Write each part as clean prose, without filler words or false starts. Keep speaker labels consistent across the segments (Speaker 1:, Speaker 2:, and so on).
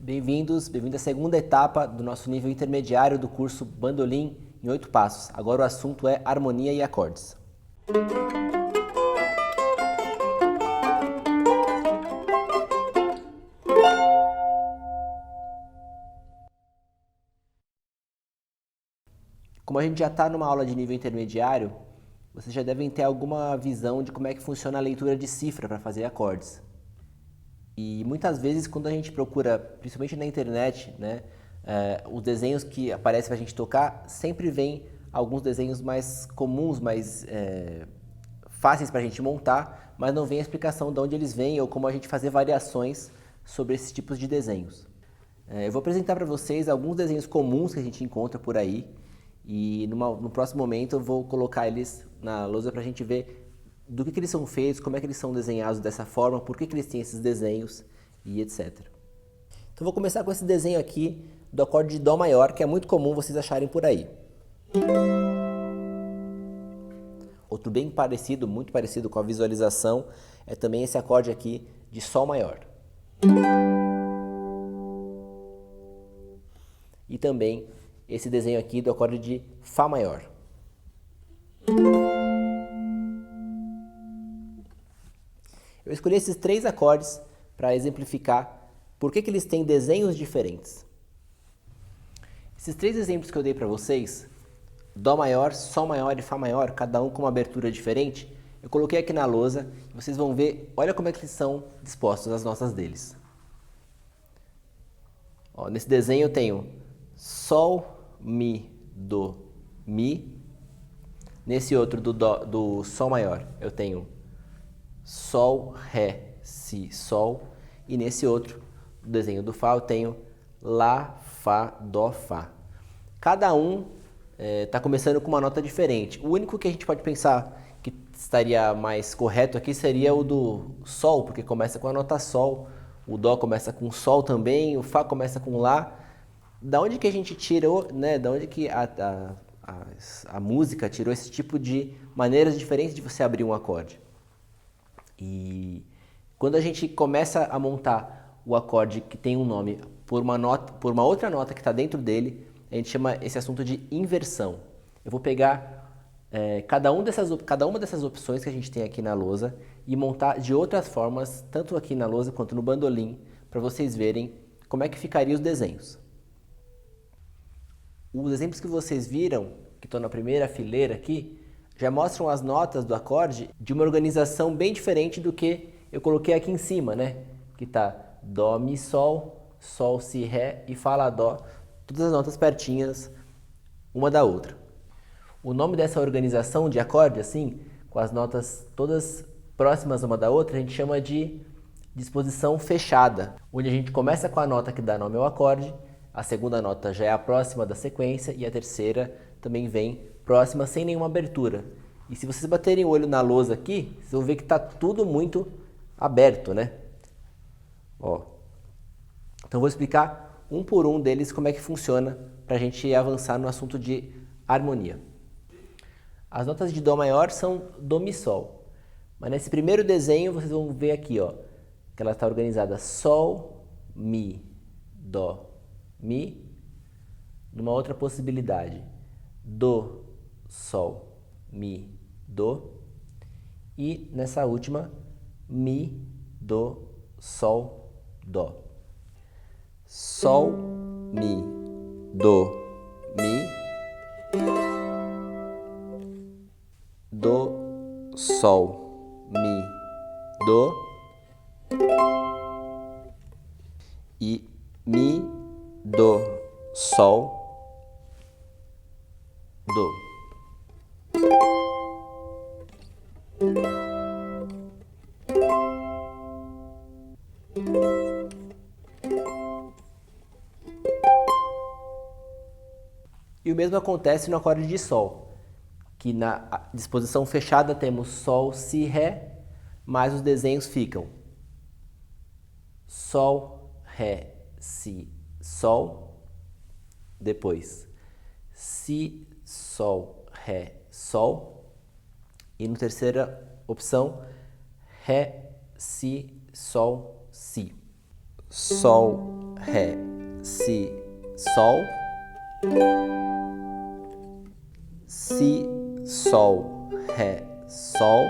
Speaker 1: Bem-vindos, bem-vindo à segunda etapa do nosso nível intermediário do curso Bandolim em 8 passos. Agora o assunto é harmonia e acordes. Como a gente já está numa aula de nível intermediário, vocês já devem ter alguma visão de como é que funciona a leitura de cifra para fazer acordes. E muitas vezes quando a gente procura, principalmente na internet, os desenhos que aparecem para a gente tocar, sempre vem alguns desenhos mais comuns, mais fáceis para a gente montar, mas não vem a explicação de onde eles vêm ou como a gente fazer variações sobre esses tipos de desenhos. Eu vou apresentar para vocês alguns desenhos comuns que a gente encontra por aí e no próximo momento eu vou colocar eles na lousa para a gente ver do que eles são feitos, como é que eles são desenhados dessa forma, por que eles têm esses desenhos e etc. Então vou começar com esse desenho aqui do acorde de Dó maior, que é muito comum vocês acharem por aí. Outro bem parecido, muito parecido com a visualização, é também esse acorde aqui de Sol maior. E também esse desenho aqui do acorde de Fá maior. Eu escolhi esses 3 acordes para exemplificar por que eles têm desenhos diferentes. Esses 3 exemplos que eu dei para vocês, Dó maior, Sol maior e Fá maior, cada um com uma abertura diferente, eu coloquei aqui na lousa e vocês vão ver, olha como é que eles são dispostos as notas deles. Ó, nesse desenho eu tenho Sol, Mi, Dó, Mi. Nesse outro do Sol maior eu tenho Sol, Ré, Si, Sol. E nesse outro, do desenho do Fá, eu tenho Lá, Fá, Dó, Fá. Cada um está começando com uma nota diferente. O único que a gente pode pensar que estaria mais correto aqui seria o do Sol, porque começa com a nota Sol. O Dó começa com Sol também, o Fá começa com Lá. Da onde que a gente tirou, da onde que a música tirou esse tipo de maneiras diferentes de você abrir um acorde? E quando a gente começa a montar o acorde que tem um nome por uma outra nota que está dentro dele, a gente chama esse assunto de inversão. Eu vou pegar cada uma dessas opções que a gente tem aqui na lousa e montar de outras formas, tanto aqui na lousa quanto no bandolim, para vocês verem como é que ficariam os desenhos. Os exemplos que vocês viram, que estão na primeira fileira aqui, já mostram as notas do acorde de uma organização bem diferente do que eu coloquei aqui em cima, Que está Dó, Mi, Sol, Sol, Si, Ré e Fá, Lá, Dó, todas as notas pertinhas uma da outra. O nome dessa organização de acorde, assim, com as notas todas próximas uma da outra, a gente chama de disposição fechada, onde a gente começa com a nota que dá nome ao acorde, a segunda nota já é a próxima da sequência e a terceira também vem próxima sem nenhuma abertura. E se vocês baterem o olho na lousa aqui, vocês vão ver que está tudo muito aberto, Ó. Então vou explicar um por um deles como é que funciona para a gente avançar no assunto de harmonia. As notas de Dó maior são Dó, Mi, Sol. Mas nesse primeiro desenho vocês vão ver aqui, que ela está organizada Sol, Mi, Dó, Mi. Numa outra possibilidade, Dó, Sol, Mi, Dó. E nessa última, Mi, Dó, Sol, Dó. Sol, Mi, Dó, Mi. Dó, Sol, Mi, Dó. E Mi, Dó, Sol, Dó. E o mesmo acontece no acorde de Sol, que na disposição fechada temos Sol, Si, Ré, mas os desenhos ficam Sol, Ré, Si, Sol, depois Si, Sol, Ré, Sol, e na terceira opção, Ré, Si, Sol, Si. Sol, Ré, Si, Sol, Si, Sol, Ré, Sol,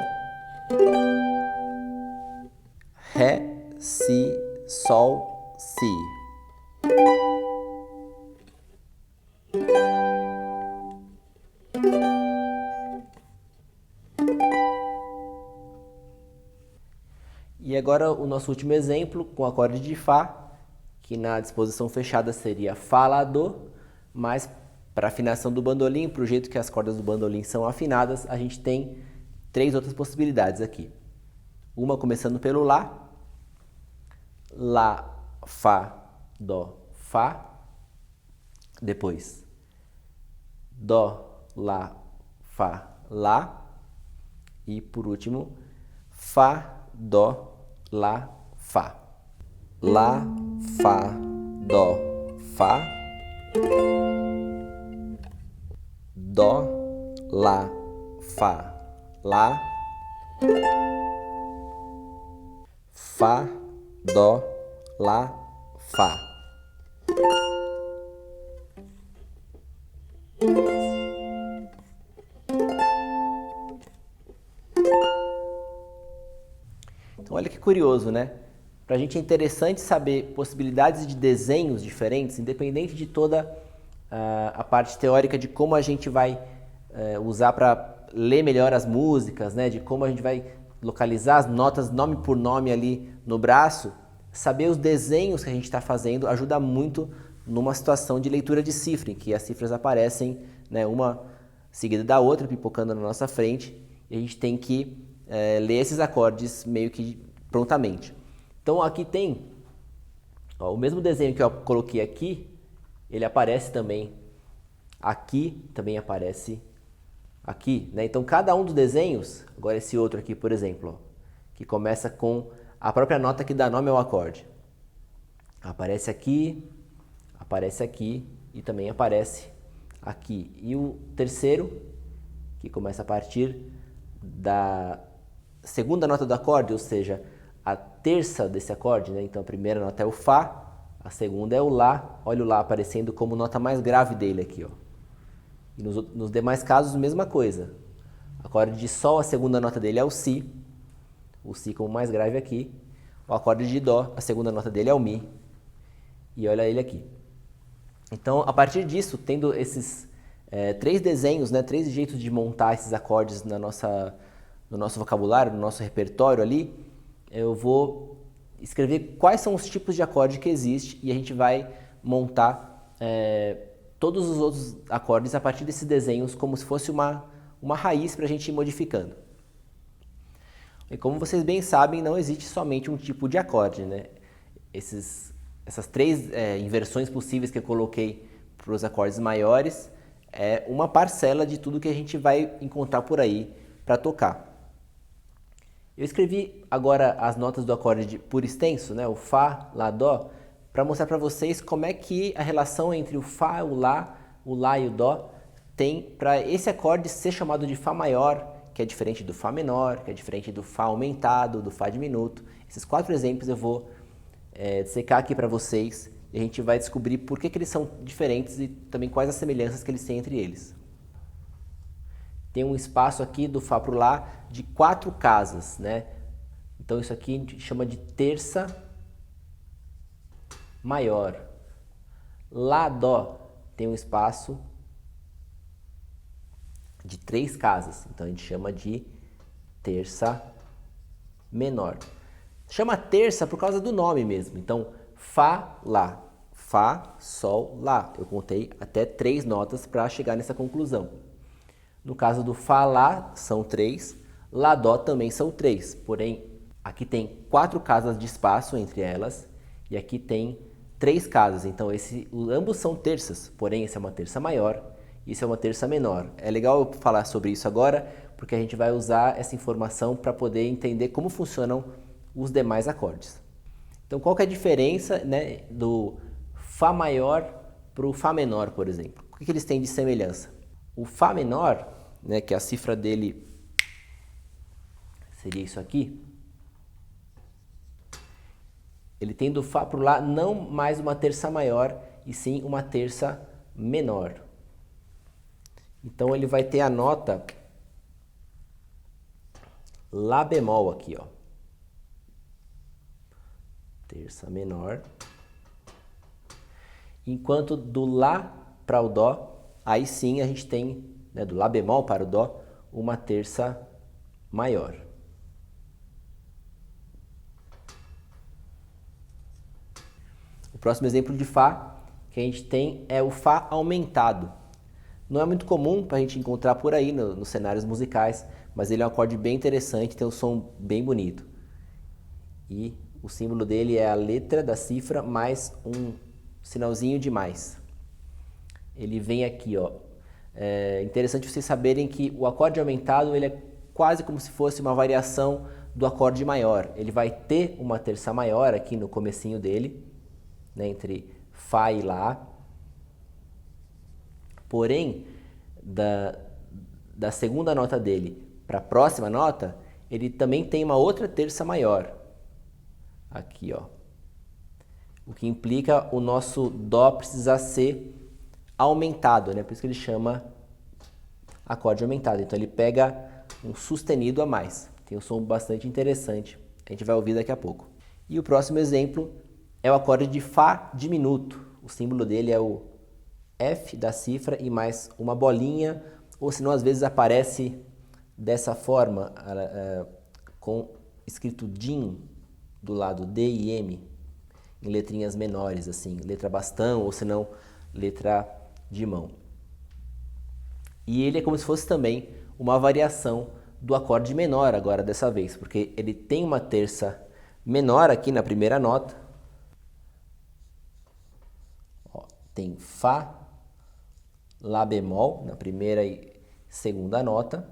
Speaker 1: Ré, Si, Sol, Si. E agora o nosso último exemplo com o acorde de Fá, que na disposição fechada seria Fá, Lá, Dó, mas para afinação do bandolim, para o jeito que as cordas do bandolim são afinadas, a gente tem três outras possibilidades aqui. Uma começando pelo Lá, Lá, Fá, Dó, Fá, depois Dó, Lá, Fá, Lá e por último Fá, Dó, Lá, Fá. Lá, Fá, Dó, Fá. Dó, Lá, Fá, Lá. Fá, Dó, Lá, Fá. Então, olha que curioso, né? Para a gente é interessante saber possibilidades de desenhos diferentes, independente de toda a parte teórica de como a gente vai usar para ler melhor as músicas, né? De como a gente vai localizar as notas nome por nome ali no braço. Saber os desenhos que a gente está fazendo ajuda muito numa situação de leitura de cifra, em que as cifras aparecem, né, uma seguida da outra, pipocando na nossa frente, e a gente tem que ler esses acordes meio que prontamente. Então aqui tem o mesmo desenho que eu coloquei aqui, ele aparece também aqui, também aparece aqui, né? Então cada um dos desenhos, agora esse outro aqui, por exemplo, ó, que começa com a própria nota que dá nome ao acorde. Aparece aqui e também aparece aqui. E o terceiro, que começa a partir da segunda nota do acorde, ou seja, a terça desse acorde, né? Então a primeira nota é o Fá, a segunda é o Lá. Olha o Lá aparecendo como nota mais grave dele aqui, ó. E nos demais casos, mesma coisa. Acorde de Sol, a segunda nota dele é o Si como mais grave aqui. O acorde de Dó, a segunda nota dele é o Mi. E olha ele aqui. Então, a partir disso, tendo esses três desenhos, né, três jeitos de montar esses acordes no nosso vocabulário, no nosso repertório ali, eu vou escrever quais são os tipos de acorde que existem e a gente vai montar todos os outros acordes a partir desses desenhos como se fosse uma raiz para a gente ir modificando. E como vocês bem sabem, não existe somente um tipo de acorde, né? Essas três inversões possíveis que eu coloquei para os acordes maiores é uma parcela de tudo que a gente vai encontrar por aí para tocar. Eu escrevi agora as notas do acorde por extenso, né? O Fá, Lá, Dó, para mostrar para vocês como é que a relação entre o Fá, o Lá e o Dó tem para esse acorde ser chamado de Fá maior, que é diferente do Fá menor, que é diferente do Fá aumentado, do Fá diminuto. Esses 4 exemplos eu vou dissecar aqui para vocês e a gente vai descobrir por que eles são diferentes e também quais as semelhanças que eles têm entre eles. Tem um espaço aqui do Fá para o Lá de 4 casas, né? Então isso aqui a gente chama de terça maior. Lá, Dó tem um espaço de 3 casas, então a gente chama de terça menor. Chama terça por causa do nome mesmo, então Fá, Lá, Fá, Sol, Lá. Eu contei até 3 notas para chegar nessa conclusão. No caso do Fá, Lá são 3, Lá, Dó também são 3, porém aqui tem 4 casas de espaço entre elas e aqui tem 3 casas, então ambos são terças, porém esse é uma terça maior, isso é uma terça menor. É legal eu falar sobre isso agora, porque a gente vai usar essa informação para poder entender como funcionam os demais acordes. Então qual que é a diferença, né, do Fá maior para o Fá menor, por exemplo? O que eles têm de semelhança? O Fá menor, né, que a cifra dele seria isso aqui, Ele tem do Fá para o Lá não mais uma terça maior, e sim uma terça menor. Então ele vai ter a nota Lá bemol aqui, ó. Terça menor. Enquanto do Lá para o Dó, aí sim a gente tem, né, do Lá bemol para o Dó, uma terça maior. O próximo exemplo de Fá que a gente tem é o Fá aumentado. Não é muito comum para a gente encontrar por aí nos cenários musicais, mas ele é um acorde bem interessante, tem um som bem bonito. E o símbolo dele é a letra da cifra mais um sinalzinho de mais. Ele vem aqui, ó. É interessante vocês saberem que o acorde aumentado ele é quase como se fosse uma variação do acorde maior. Ele vai ter uma terça maior aqui no comecinho dele, né, entre Fá e Lá. Porém, da segunda nota dele para a próxima nota, ele também tem uma outra terça maior. Aqui, ó. O que implica o nosso Dó precisar ser aumentado, né? Por isso que ele chama acorde aumentado. Então ele pega um sustenido a mais. Tem um som bastante interessante. A gente vai ouvir daqui a pouco. E o próximo exemplo é o acorde de Fá diminuto. O símbolo dele é o F da cifra e mais uma bolinha, ou senão às vezes aparece dessa forma, com escrito DIM do lado, D e M, em letrinhas menores, assim, letra bastão, ou senão letra de mão. E ele é como se fosse também uma variação do acorde menor agora dessa vez, porque ele tem uma terça menor aqui na primeira nota. Ó, tem Fá, Lá bemol na primeira e segunda nota.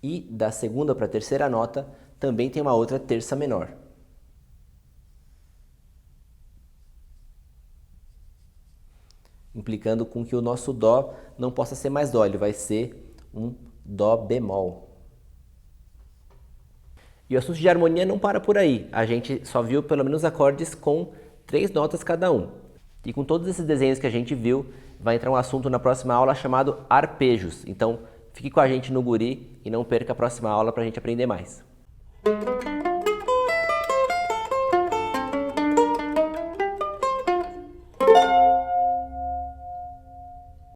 Speaker 1: E da segunda para a terceira nota também tem uma outra terça menor. Implicando com que o nosso Dó não possa ser mais Dó, ele vai ser um Dó bemol. E o assunto de harmonia não para por aí. A gente só viu pelo menos acordes com 3 notas cada um. E com todos esses desenhos que a gente viu, vai entrar um assunto na próxima aula chamado arpejos. Então, fique com a gente no Guri e não perca a próxima aula para a gente aprender mais.